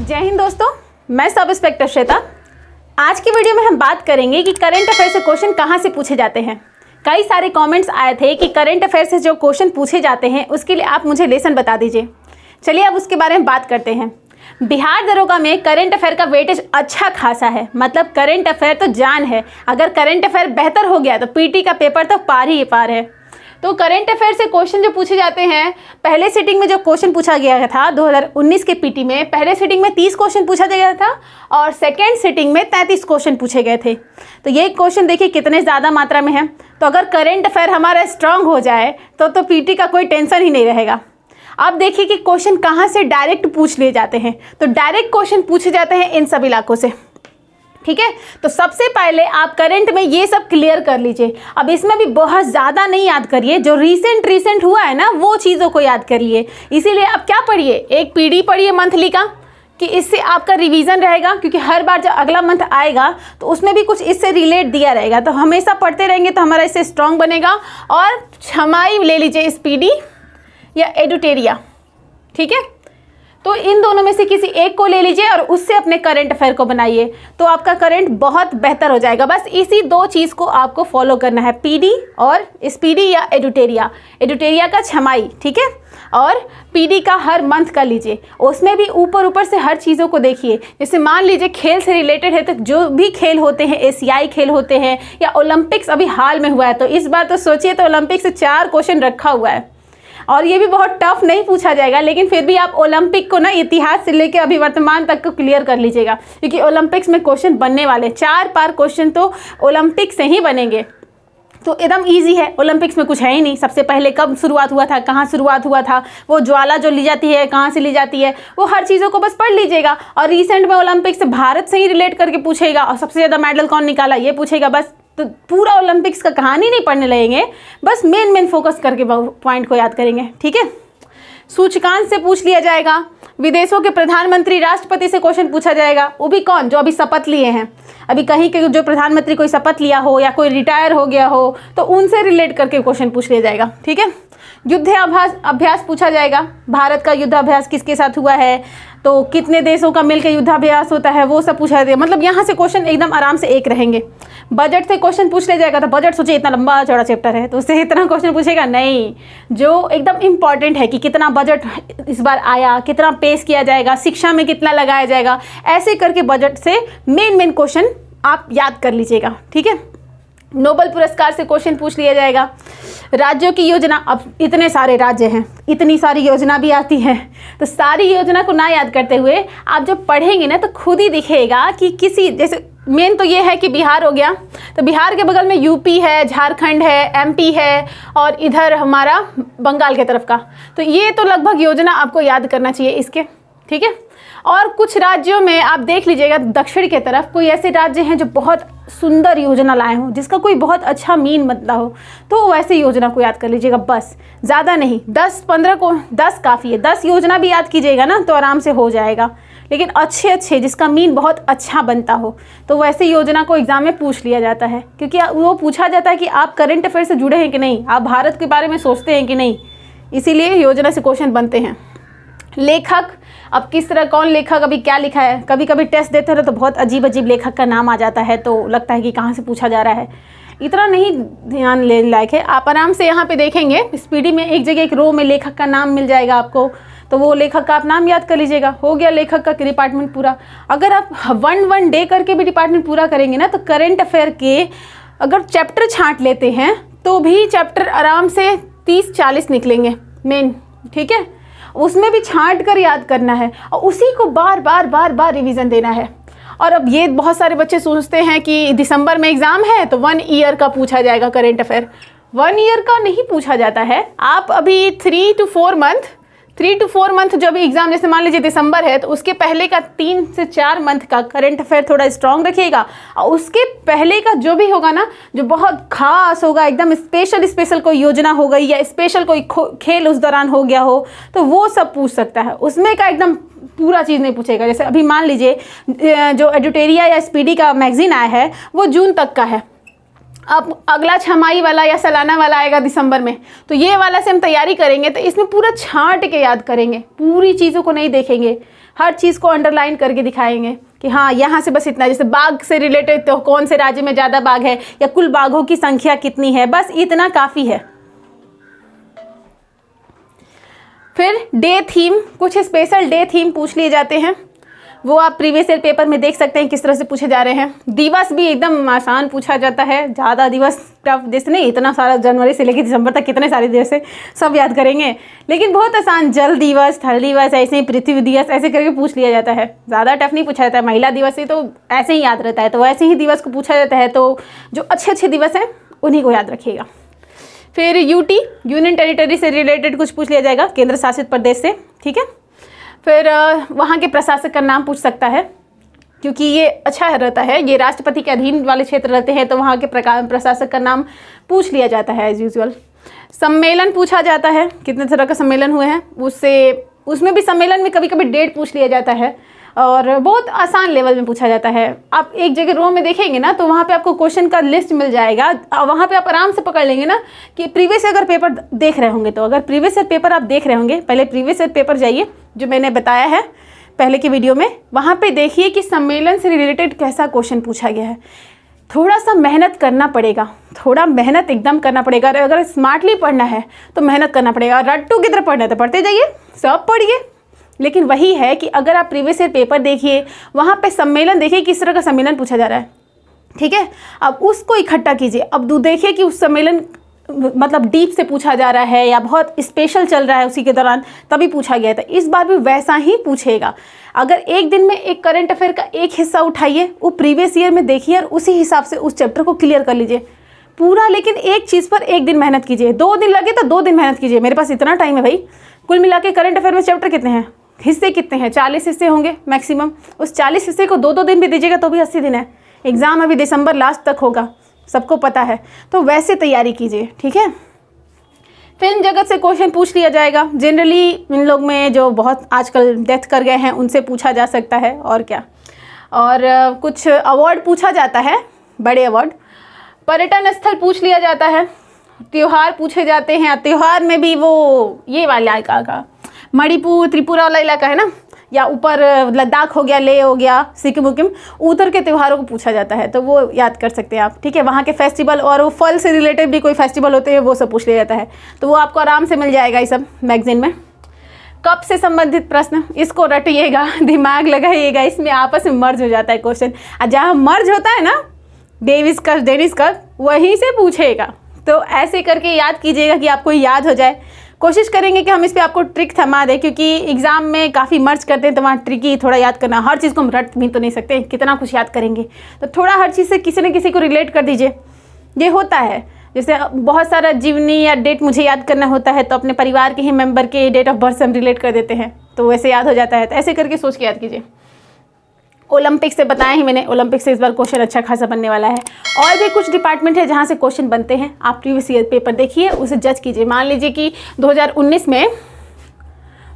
जय हिंद दोस्तों, मैं सब इंस्पेक्टर श्वेता। आज की वीडियो में हम बात करेंगे कि करंट अफेयर से क्वेश्चन कहाँ से पूछे जाते हैं। कई सारे कमेंट्स आए थे कि करंट अफेयर से जो क्वेश्चन पूछे जाते हैं उसके लिए आप मुझे लेसन बता दीजिए। चलिए अब उसके बारे में बात करते हैं। बिहार दरोगा में करंट अफेयर का वेटेज अच्छा खासा है, मतलब करंट अफेयर तो जान है। अगर करंट अफेयर बेहतर हो गया तो पीटी का पेपर तो पार ही पार है। तो करंट अफेयर से क्वेश्चन जो पूछे जाते हैं, पहले सीटिंग में जो क्वेश्चन पूछा गया था 2019 के पीटी में, पहले सीटिंग में 30 क्वेश्चन पूछा गया था और सेकेंड सीटिंग में 33 क्वेश्चन पूछे गए थे। तो ये क्वेश्चन देखिए कितने ज़्यादा मात्रा में है। तो अगर करंट अफेयर हमारा स्ट्रांग हो जाए तो पीटी का कोई टेंशन ही नहीं रहेगा। अब देखिए कि क्वेश्चन कहाँ से डायरेक्ट पूछ लिए जाते हैं। तो डायरेक्ट क्वेश्चन पूछे जाते हैं इन सब इलाकों से, ठीक है। तो सबसे पहले आप करंट में ये सब क्लियर कर लीजिए। अब इसमें भी बहुत ज़्यादा नहीं याद करिए, जो रिसेंट हुआ है ना वो चीज़ों को याद करिए। इसीलिए आप क्या पढ़िए, एक पीडी पढ़िए मंथली का, कि इससे आपका रिवीजन रहेगा, क्योंकि हर बार जब अगला मंथ आएगा तो उसमें भी कुछ इससे रिलेट दिया रहेगा। तो हमेशा पढ़ते रहेंगे तो हमारा इससे स्ट्रॉन्ग बनेगा। और छमाई ले लीजिए, इस पीडी या एडुटेरिया, ठीक है। तो इन दोनों में से किसी एक को ले लीजिए और उससे अपने करंट अफेयर को बनाइए, तो आपका करंट बहुत बेहतर हो जाएगा। बस इसी दो चीज़ को आपको फॉलो करना है, पीडी और स्पीडी या एडुटेरिया का छमाई, ठीक है। और पीडी का हर मंथ का लीजिए, उसमें भी ऊपर से हर चीज़ों को देखिए। जैसे मान लीजिए खेल से रिलेटेड है तो जो भी खेल होते हैं, एशियाई खेल होते हैं या ओलंपिक्स अभी हाल में हुआ है, तो इस बार तो सोचिए तो ओलंपिक से 4 क्वेश्चन रखा हुआ है और ये भी बहुत टफ नहीं पूछा जाएगा, लेकिन फिर भी आप ओलंपिक को ना इतिहास से लेकर अभी वर्तमान तक को क्लियर कर लीजिएगा, क्योंकि ओलंपिक्स में क्वेश्चन बनने वाले 4 बार क्वेश्चन तो ओलंपिक से ही बनेंगे। तो एकदम इजी है, ओलंपिक्स में कुछ है ही नहीं। सबसे पहले कब शुरुआत हुआ था, कहाँ शुरुआत हुआ था, वो ज्वाला जो ली जाती है कहाँ से ली जाती है, वो हर चीज़ों को बस पढ़ लीजिएगा। और रिसेंट में ओलंपिक्स से भारत से ही रिलेट करके पूछेगा, और सबसे ज़्यादा मेडल कौन निकाला ये पूछेगा। बस तो पूरा ओलंपिक्स का कहानी नहीं पढ़ने लगेंगे, बस मेन फोकस करके पॉइंट को याद करेंगे, ठीक है। सूचकांक से पूछ लिया जाएगा, विदेशों के प्रधानमंत्री राष्ट्रपति से क्वेश्चन पूछा जाएगा, वो भी कौन, जो अभी शपथ लिए हैं। अभी कहीं के जो प्रधानमंत्री कोई शपथ लिया हो या कोई रिटायर हो गया हो तो उनसे रिलेट करके क्वेश्चन पूछ लिया जाएगा, ठीक है। युद्ध अभ्यास पूछा जाएगा, भारत का युद्धाभ्यास किसके साथ हुआ है, तो कितने देशों का मिलकर युद्धाभ्यास होता है, वो सब पूछा जाएगा। मतलब यहाँ से क्वेश्चन एकदम आराम से एक रहेंगे। बजट से क्वेश्चन पूछ लिया जाएगा, तो बजट सोचिए इतना लंबा चौड़ा चैप्टर है तो उससे इतना क्वेश्चन पूछेगा नहीं। जो एकदम इंपॉर्टेंट है कि कितना बजट इस बार आया, कितना पेश किया जाएगा, शिक्षा में कितना लगाया जाएगा, ऐसे करके बजट से मेन क्वेश्चन आप याद कर लीजिएगा, ठीक है। नोबेल पुरस्कार से क्वेश्चन पूछ लिया जाएगा। राज्यों की योजना, अब इतने सारे राज्य हैं, इतनी सारी योजना भी आती है, तो सारी योजना को ना याद करते हुए आप जब पढ़ेंगे ना तो खुद ही दिखेगा कि किसी, जैसे मेन तो ये है कि बिहार हो गया, तो बिहार के बगल में यूपी है, झारखंड है, एमपी है और इधर हमारा बंगाल के तरफ का, तो ये तो लगभग योजना आपको याद करना चाहिए इसके, ठीक है। और कुछ राज्यों में आप देख लीजिएगा, दक्षिण के तरफ कोई ऐसे राज्य हैं जो बहुत सुंदर योजना लाए हों, जिसका कोई बहुत अच्छा मीन मतलब हो, तो वैसे योजना को याद कर लीजिएगा, बस ज़्यादा नहीं। 10-15 को 10 काफ़ी है, 10 योजना भी याद कीजिएगा ना तो आराम से हो जाएगा। लेकिन अच्छे जिसका मीन बहुत अच्छा बनता हो तो वैसे योजना को एग्जाम में पूछ लिया जाता है, क्योंकि वो पूछा जाता है कि आप करंट अफेयर से जुड़े हैं कि नहीं, आप भारत के बारे में सोचते हैं कि नहीं, इसीलिए योजना से क्वेश्चन बनते हैं। लेखक, अब किस तरह कौन लेखक अभी क्या लिखा है, कभी कभी टेस्ट देते हैं तो बहुत अजीब लेखक का नाम आ जाता है, तो लगता है कि कहाँ से पूछा जा रहा है। इतना नहीं ध्यान लेने लायक है, आप आराम से यहाँ पे देखेंगे स्पीडी में एक जगह एक रो में लेखक का नाम मिल जाएगा आपको, तो वो लेखक का आप नाम याद कर लीजिएगा, हो गया लेखक का डिपार्टमेंट पूरा। अगर आप वन डे करके भी डिपार्टमेंट पूरा करेंगे ना तो करंट अफेयर के अगर चैप्टर छांट लेते हैं तो भी चैप्टर आराम से 30-40 निकलेंगे मेन, ठीक है। उसमें भी छांट कर याद करना है और उसी को बार बार रिवीजन देना है। और अब ये बहुत सारे बच्चे सोचते हैं कि दिसंबर में एग्ज़ाम है तो 1 ईयर का पूछा जाएगा करंट अफेयर। 1 ईयर का नहीं पूछा जाता है, आप अभी 3 to 4 मंथ जो भी एग्जाम, जैसे मान लीजिए दिसंबर है तो उसके पहले का 3 से 4 मंथ का करंट अफेयर थोड़ा स्ट्रांग रखिएगा, और उसके पहले का जो भी होगा ना, जो बहुत खास होगा, एकदम स्पेशल कोई योजना हो गई या स्पेशल कोई खेल उस दौरान हो गया हो, तो वो सब पूछ सकता है। उसमें का एकदम पूरा चीज़ नहीं पूछेगा। जैसे अभी मान लीजिए जो एडुटेरिया या स्पीडी का मैगजीन आया है वो जून तक का है, अब अगला छमाही वाला या सालाना वाला आएगा दिसंबर में, तो ये वाला से हम तैयारी करेंगे तो इसमें पूरा छांट के याद करेंगे, पूरी चीज़ों को नहीं देखेंगे, हर चीज़ को अंडरलाइन करके दिखाएंगे कि हाँ यहाँ से बस इतना, जैसे बाघ से रिलेटेड तो कौन से राज्य में ज़्यादा बाघ है या कुल बाघों की संख्या कितनी है, बस इतना काफ़ी है। फिर डे थीम, कुछ स्पेशल डे थीम पूछ लिए जाते हैं, वो आप प्रीवियस ईयर पेपर में देख सकते हैं किस तरह से पूछे जा रहे हैं। दिवस भी एकदम आसान पूछा जाता है, ज़्यादा दिवस टफ जैसे नहीं, इतना सारा जनवरी से लेकर दिसंबर तक कितने सारे दिवस है सब याद करेंगे, लेकिन बहुत आसान, जल दिवस, थल दिवस, ऐसे ही पृथ्वी दिवस, ऐसे करके पूछ लिया जाता है। ज़्यादा टफ नहीं पूछा जाता है। महिला दिवस ही तो ऐसे ही याद रहता है, तो वैसे ही दिवस को पूछा जाता है, तो जो अच्छे अच्छे दिवस हैं उन्हीं को याद रखिएगा। फिर यूटी, यूनियन टेरिटरी से रिलेटेड कुछ पूछ लिया जाएगा, केंद्र शासित प्रदेश से, ठीक है। फिर वहाँ के प्रशासक का नाम पूछ सकता है, क्योंकि ये अच्छा रहता है, ये राष्ट्रपति के अधीन वाले क्षेत्र रहते हैं, तो वहाँ के प्रशासक का नाम पूछ लिया जाता है एज यूजुअल। सम्मेलन पूछा जाता है, कितने तरह का सम्मेलन हुए हैं, उसमें भी सम्मेलन में कभी कभी डेट पूछ लिया जाता है, और बहुत आसान लेवल में पूछा जाता है। आप एक जगह रो में देखेंगे ना, तो वहाँ पे आपको क्वेश्चन का लिस्ट मिल जाएगा, वहाँ पे आप आराम से पकड़ लेंगे ना कि प्रीवियस अगर पेपर देख रहे होंगे, तो अगर प्रीवियस ईयर पेपर आप देख रहे होंगे, पहले प्रीवियस ईयर पेपर जाइए जो मैंने बताया है पहले की वीडियो में, वहाँ पे देखिए कि सम्मेलन से रिलेटेड कैसा क्वेश्चन पूछा गया है। थोड़ा सा मेहनत करना पड़ेगा, थोड़ा मेहनत एकदम करना पड़ेगा। अगर स्मार्टली पढ़ना है तो मेहनत करना पड़ेगा, रट्टू की तरह पढ़ना है तो पढ़ते जाइए, सब पढ़िए। लेकिन वही है कि अगर आप प्रीवियस ईयर पेपर देखिए, वहाँ पे सम्मेलन देखिए किस तरह का सम्मेलन पूछा जा रहा है, ठीक है। अब उसको इकट्ठा कीजिए, अब देखिए कि उस सम्मेलन मतलब डीप से पूछा जा रहा है या बहुत स्पेशल चल रहा है उसी के दौरान, तभी पूछा गया था। इस बार भी वैसा ही पूछेगा। अगर एक दिन में एक करंट अफेयर का एक हिस्सा उठाइए, वो प्रीवियस ईयर में देखिए और उसी हिसाब से उस चैप्टर को क्लियर कर लीजिए पूरा। लेकिन एक चीज़ पर एक दिन मेहनत कीजिए, 2 दिन लगे तो 2 दिन मेहनत कीजिए। मेरे पास इतना टाइम है भाई। कुल मिला के करंट अफेयर में चैप्टर कितने हैं, हिस्से कितने हैं, 40 हिस्से होंगे मैक्सिमम। उस 40 हिस्से को 2-2 दिन भी दीजिएगा तो भी 80 दिन है। एग्ज़ाम अभी दिसंबर लास्ट तक होगा, सबको पता है, तो वैसे तैयारी कीजिए, ठीक है। फिल्म जगत से क्वेश्चन पूछ लिया जाएगा। जनरली इन लोग में जो बहुत आजकल डेथ कर गए हैं उनसे पूछा जा सकता है, और क्या। और कुछ अवार्ड पूछा जाता है, बड़े अवार्ड। पर्यटन स्थल पूछ लिया जाता है। त्यौहार पूछे जाते हैं। त्यौहार में भी वो ये वाला इलाका का मणिपुर त्रिपुरा वाला इलाका है ना, या ऊपर लद्दाख हो गया, ले हो गया, सिक्किम उकिम, उधर के त्योहारों को पूछा जाता है, तो वो याद कर सकते हैं आप, ठीक है। वहाँ के फेस्टिवल और वो फल से रिलेटेड भी कोई फेस्टिवल होते हैं, वो सब पूछ लिया जाता है, तो वो आपको आराम से मिल जाएगा ये सब मैगजीन में। कप से संबंधित प्रश्न, इसको रटिएगा, दिमाग लगाइएगा, इसमें आपस में मर्ज हो जाता है क्वेश्चन। और जहाँ मर्ज होता है ना, डेविस कप डेनिस कप, वहीं से पूछेगा। तो ऐसे करके याद कीजिएगा कि आपको याद हो जाए। कोशिश करेंगे कि हम इस पे आपको ट्रिक थमा दें, क्योंकि एग्जाम में काफ़ी मर्ज करते हैं, तो वहाँ ट्रिकी थोड़ा याद करना। हर चीज़ को हम रट भी तो नहीं सकते, कितना कुछ याद करेंगे, तो थोड़ा हर चीज़ से किसी न किसी को रिलेट कर दीजिए। ये होता है, जैसे बहुत सारा जीवनी या डेट मुझे याद करना होता है, तो अपने परिवार के ही मेंबर के डेट ऑफ बर्थ से हम रिलेट कर देते हैं, तो वैसे याद हो जाता है। तो ऐसे करके सोच के याद कीजिए। ओलंपिक से बताया ही मैंने, ओलंपिक से इस बार क्वेश्चन अच्छा खासा बनने वाला है। और भी कुछ डिपार्टमेंट है जहाँ से क्वेश्चन बनते हैं, आप प्रीवियस ईयर पेपर देखिए, उसे जज कीजिए। मान लीजिए कि 2019 में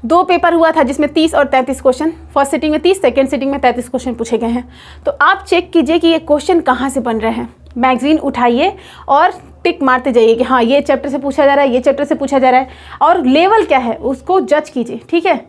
2 पेपर हुआ था जिसमें 30 और 33 क्वेश्चन, फर्स्ट सिटिंग में 30, सेकेंड सिटिंग में 33 क्वेश्चन पूछे गए हैं, तो आप चेक कीजिए कि ये क्वेश्चन कहाँ से बन रहे हैं। मैगजीन उठाइए और टिक मारते जाइए कि हाँ ये चैप्टर से पूछा जा रहा है, ये चैप्टर से पूछा जा रहा है, और लेवल क्या है उसको जज कीजिए, ठीक है।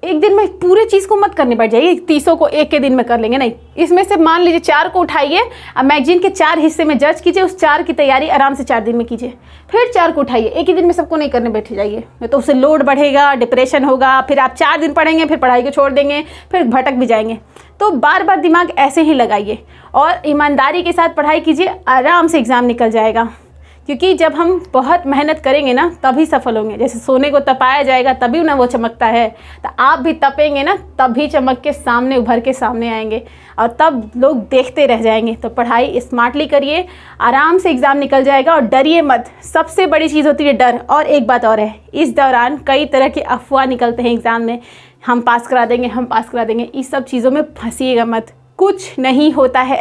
एक दिन में पूरे चीज़ को मत करने बैठ जाइए, 30 को एक के दिन में कर लेंगे, नहीं। इसमें से मान लीजिए 4 को उठाइए, अब मैगजीन के 4 हिस्से में जज कीजिए, उस 4 की तैयारी आराम से 4 दिन में कीजिए। फिर 4 को उठाइए, एक ही दिन में सबको नहीं करने बैठ जाइए, तो उससे लोड बढ़ेगा, डिप्रेशन होगा, फिर आप 4 दिन पढ़ेंगे, फिर पढ़ाई को छोड़ देंगे, फिर भटक भी जाएंगे। तो बार बार दिमाग ऐसे ही लगाइए और ईमानदारी के साथ पढ़ाई कीजिए, आराम से एग्ज़ाम निकल जाएगा। क्योंकि जब हम बहुत मेहनत करेंगे ना तभी सफल होंगे। जैसे सोने को तपाया जाएगा तभी ना वो चमकता है, तो आप भी तपेंगे ना तभी चमक के सामने उभर के सामने आएंगे, और तब लोग देखते रह जाएंगे। तो पढ़ाई स्मार्टली करिए, आराम से एग्ज़ाम निकल जाएगा, और डरिए मत। सबसे बड़ी चीज़ होती है डर। और एक बात और है, इस दौरान कई तरह के अफवाह निकलते हैं एग्ज़ाम में, हम पास करा देंगे, हम पास करा देंगे, इस सब चीज़ों में फंसिएगा मत। कुछ नहीं होता है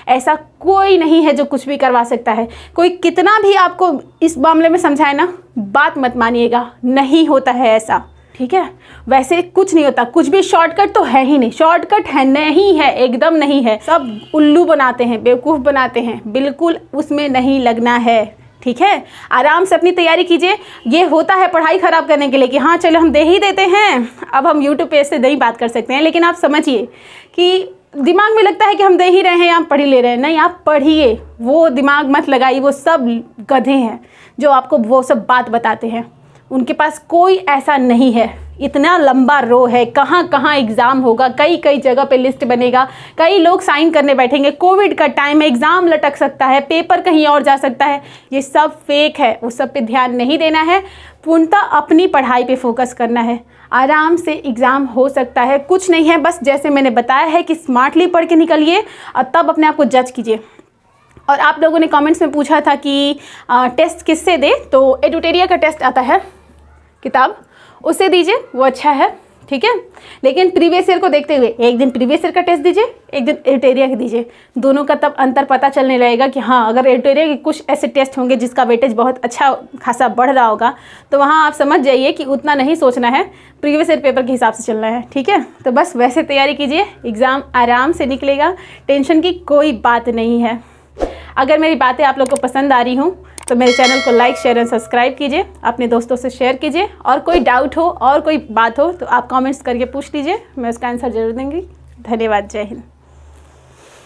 ऐसा कोई नहीं है जो कुछ भी करवा सकता है। कोई कितना भी आपको इस मामले में समझाए ना, बात मत मानिएगा, नहीं होता है ऐसा, ठीक है। वैसे कुछ नहीं होता, कुछ भी शॉर्टकट तो है ही नहीं, शॉर्टकट है नहीं है, एकदम नहीं है। सब उल्लू बनाते हैं, बेवकूफ़ बनाते हैं, बिल्कुल उसमें नहीं लगना है, ठीक है, आराम से अपनी तैयारी कीजिए। ये होता है पढ़ाई ख़राब करने के लिए कि हाँ चलो हम दे ही देते हैं, अब हम यूट्यूब पे से नहीं बात कर सकते हैं। लेकिन आप समझिए कि दिमाग में लगता है कि हम दे ही रहे हैं या हम पढ़ ही ले रहे हैं। नहीं, आप पढ़िए, वो दिमाग मत लगाइए। वो सब गधे हैं जो आपको वो सब बात बताते हैं, उनके पास कोई ऐसा नहीं है। इतना लंबा रो है, कहाँ कहाँ एग्ज़ाम होगा, कई कई जगह पे लिस्ट बनेगा, कई लोग साइन करने बैठेंगे, कोविड का टाइम है, एग्ज़ाम लटक सकता है, पेपर कहीं और जा सकता है। ये सब फेक है, उस सब पे ध्यान नहीं देना है, पूर्णतः अपनी पढ़ाई पे फोकस करना है। आराम से एग्ज़ाम हो सकता है, कुछ नहीं है, बस जैसे मैंने बताया है कि स्मार्टली पढ़ के निकलिए और तब अपने आप को जज कीजिए। और आप लोगों ने कमेंट्स में पूछा था कि टेस्ट किससे दे, तो एडुटेरिया का टेस्ट आता है किताब, उससे दीजिए, वो अच्छा है, ठीक है। लेकिन प्रीवियस ईयर को देखते हुए एक दिन प्रीवियस ईयर का टेस्ट दीजिए, एक दिन एडुटेरिया का दीजिए, दोनों का तब अंतर पता चलने लगेगा कि हाँ अगर एडुटेरिया के कुछ ऐसे टेस्ट होंगे जिसका वेटेज बहुत अच्छा खासा बढ़ रहा होगा, तो वहाँ आप समझ जाइए कि उतना नहीं सोचना है, प्रीवियस ईयर पेपर के हिसाब से चलना है, ठीक है। तो बस वैसे तैयारी कीजिए, एग्ज़ाम आराम से निकलेगा, टेंशन की कोई बात नहीं है। अगर मेरी बातें आप लोग को पसंद आ रही हूँ तो मेरे चैनल को लाइक शेयर एंड सब्सक्राइब कीजिए, अपने दोस्तों से शेयर कीजिए, और कोई डाउट हो और कोई बात हो तो आप कमेंट्स करके पूछ लीजिए, मैं उसका आंसर जरूर दूँगी। धन्यवाद, जय हिंद।